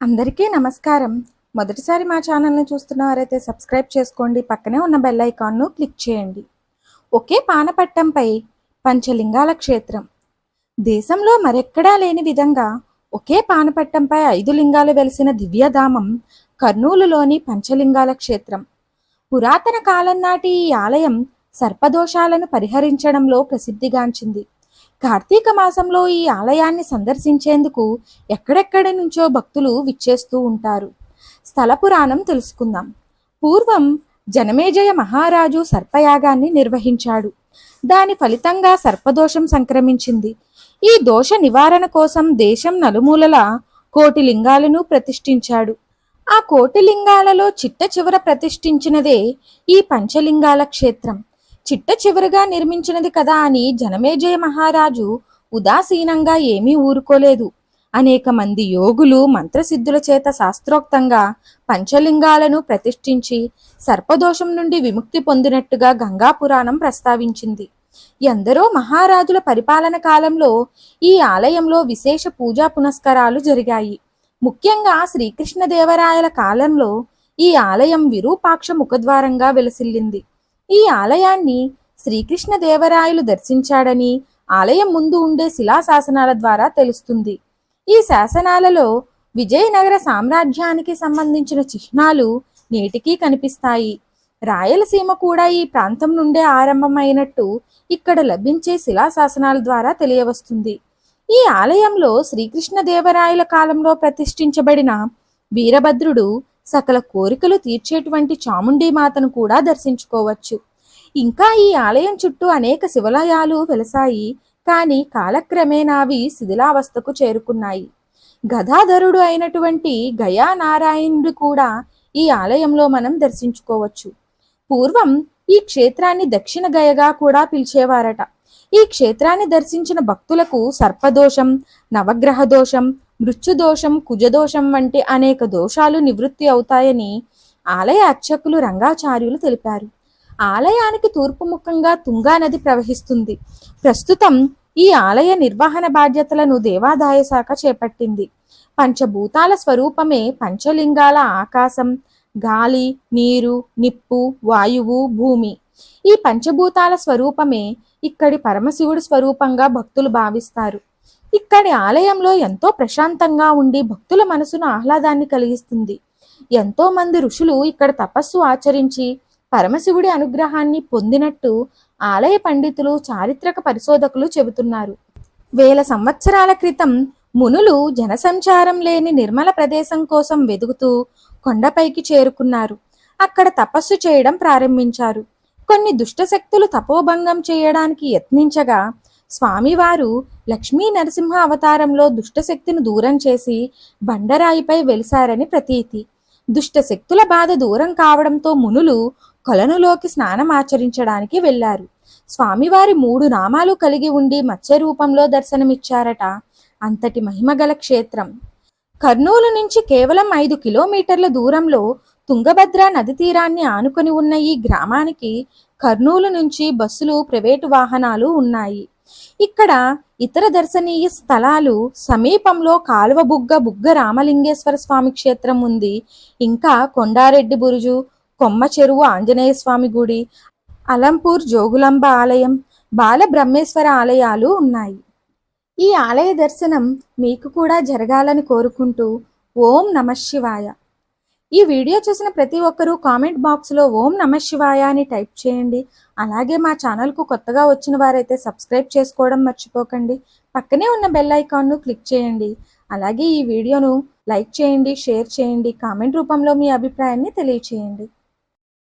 అందరికీ నమస్కారం. మొదటిసారి మా ఛానల్ని చూస్తున్నవారైతే సబ్స్క్రైబ్ చేసుకోండి. పక్కనే ఉన్న బెల్ ఐకాన్ను క్లిక్ చేయండి. ఒకే పానపట్టంపై పంచలింగాల క్షేత్రం. దేశంలో మరెక్కడా లేని విధంగా ఒకే పానపట్టంపై 5 లింగాలు వెలిసిన దివ్యధామం కర్నూలులోని పంచలింగాల క్షేత్రం. పురాతన కాలం నాటి ఈ ఆలయం సర్పదోషాలను పరిహరించడంలో ప్రసిద్ధిగాంచింది. కార్తీక మాసంలో ఈ ఆలయాన్ని సందర్శించేందుకు ఎక్కడెక్కడి నుంచో భక్తులు విచ్చేస్తూ ఉంటారు. స్థల పురాణం తెలుసుకుందాం. పూర్వం జనమేజయ మహారాజు సర్పయాగాన్ని నిర్వహించాడు. దాని ఫలితంగా సర్పదోషం సంక్రమించింది. ఈ దోష నివారణ కోసం దేశం నలుమూలలా 1,000,000 లింగాలను ప్రతిష్ఠించాడు. ఆ 1,000,000 లింగాలలో చిట్ట చివర ప్రతిష్ఠించినదే ఈ పంచలింగాల క్షేత్రం. చిట్ట చివరిగా నిర్మించినది కదా అని జనమేజయ మహారాజు ఉదాసీనంగా ఏమీ ఊరుకోలేదు. అనేక మంది యోగులు మంత్రసిద్ధుల చేత శాస్త్రోక్తంగా పంచలింగాలను ప్రతిష్ఠించి సర్పదోషం నుండి విముక్తి పొందినట్టుగా గంగా పురాణం ప్రస్తావించింది. ఎందరో మహారాజుల పరిపాలన కాలంలో ఈ ఆలయంలో విశేష పూజా పునస్కారాలు జరిగాయి. ముఖ్యంగా శ్రీకృష్ణదేవరాయల కాలంలో ఈ ఆలయం విరూపాక్ష ముఖద్వారంగా వెలసిల్లింది. ఈ ఆలయాన్ని శ్రీకృష్ణదేవరాయలు దర్శించాడని ఆలయం ముందు ఉండే శిలాశాసనాల ద్వారా తెలుస్తుంది. ఈ శాసనాలలో విజయనగర సామ్రాజ్యానికి సంబంధించిన చిహ్నాలు నేటికీ కనిపిస్తాయి. రాయలసీమ కూడా ఈ ప్రాంతం నుండే ఆరంభమైనట్టు ఇక్కడ లభించే శిలాశాసనాల ద్వారా తెలియవస్తుంది. ఈ ఆలయంలో శ్రీకృష్ణదేవరాయల కాలంలో ప్రతిష్ఠించబడిన వీరభద్రుడు సకల కోరికలు తీర్చేటువంటి చాముండీమాతను కూడా దర్శించుకోవచ్చు. ఇంకా ఈ ఆలయం చుట్టూ అనేక శివాలయాలు వెలసాయి. కానీ కాలక్రమేణావి శిథిలావస్థకు చేరుకున్నాయి. గదాధరుడు అయినటువంటి గయానారాయణుడు కూడా ఈ ఆలయంలో మనం దర్శించుకోవచ్చు. పూర్వం ఈ క్షేత్రాన్ని దక్షిణ గయగా కూడా పిలిచేవారట. ఈ క్షేత్రాన్ని దర్శించిన భక్తులకు సర్పదోషం, నవగ్రహ దోషం, మృత్యుదోషం, కుజదోషం వంటి అనేక దోషాలు నివృత్తి అవుతాయని ఆలయ అర్చకులు రంగాచార్యులు తెలిపారు. ఆలయానికి తూర్పు ముఖంగా తుంగా నది ప్రవహిస్తుంది. ప్రస్తుతం ఈ ఆలయ నిర్వహణ బాధ్యతలను దేవాదాయ శాఖ చేపట్టింది. పంచభూతాల స్వరూపమే పంచలింగాల ఆకాశం, గాలి, నీరు, నిప్పు, వాయువు, భూమి. ఈ పంచభూతాల స్వరూపమే ఇక్కడి పరమశివుడి స్వరూపంగా భక్తులు భావిస్తారు. ఇక్కడి ఆలయంలో ఎంతో ప్రశాంతంగా ఉండి భక్తుల మనసును ఆహ్లాదాన్ని కలిగిస్తుంది. ఎంతో మంది ఋషులు ఇక్కడ తపస్సు ఆచరించి పరమశివుడి అనుగ్రహాన్ని పొందినట్టు ఆలయ పండితులు, చారిత్రక పరిశోధకులు చెబుతున్నారు. 1000 సంవత్సరాల క్రితం మునులు జనసంచారం లేని నిర్మల ప్రదేశం కోసం వెదుగుతూ కొండపైకి చేరుకున్నారు. అక్కడ తపస్సు చేయడం ప్రారంభించారు. కొన్ని దుష్టశక్తులు తపోభంగం చేయడానికి యత్నించగా స్వామివారు లక్ష్మీ నరసింహ అవతారంలో దుష్టశక్తిని దూరం చేసి బండరాయిపై వెలిశారని ప్రతీతి. దుష్టశక్తుల బాధ దూరం కావడంతో మునులు కొలనులోకి స్నానం ఆచరించడానికి వెళ్లారు. స్వామివారి 3 నామాలు కలిగి ఉండి మత్స్య రూపంలో దర్శనమిచ్చారట. అంతటి మహిమగల క్షేత్రం. కర్నూలు నుంచి కేవలం 5 కిలోమీటర్ల దూరంలో తుంగభద్ర నది తీరాన్ని ఆనుకొని ఉన్న ఈ గ్రామానికి కర్నూలు నుంచి బస్సులు, ప్రైవేటు వాహనాలు ఉన్నాయి. ఇక్కడ ఇతర దర్శనీయ స్థలాలు సమీపంలో కాలువబుగ్గ బుగ్గ రామలింగేశ్వర స్వామి క్షేత్రం ఉంది. ఇంకా కొండారెడ్డి బురుజు, కొమ్మ చెరువు ఆంజనేయ స్వామి గుడి, అలంపూర్ జోగులాంబ ఆలయం, బాలబ్రహ్మేశ్వర ఆలయాలు ఉన్నాయి. ఈ ఆలయ దర్శనం మీకు కూడా జరగాలని కోరుకుంటూ ఓం నమఃశివాయ. ఈ వీడియో చూసిన ప్రతి ఒక్కరూ కామెంట్ బాక్స్లో ఓం నమఃశివాయ అని టైప్ చేయండి. అలాగే మా ఛానల్కు కొత్తగా వచ్చిన వారైతే సబ్స్క్రైబ్ చేసుకోవడం మర్చిపోకండి. పక్కనే ఉన్న బెల్ ఐకాన్ను క్లిక్ చేయండి. అలాగే ఈ వీడియోను లైక్ చేయండి, షేర్ చేయండి, కామెంట్ రూపంలో మీ అభిప్రాయాన్ని తెలియచేయండి.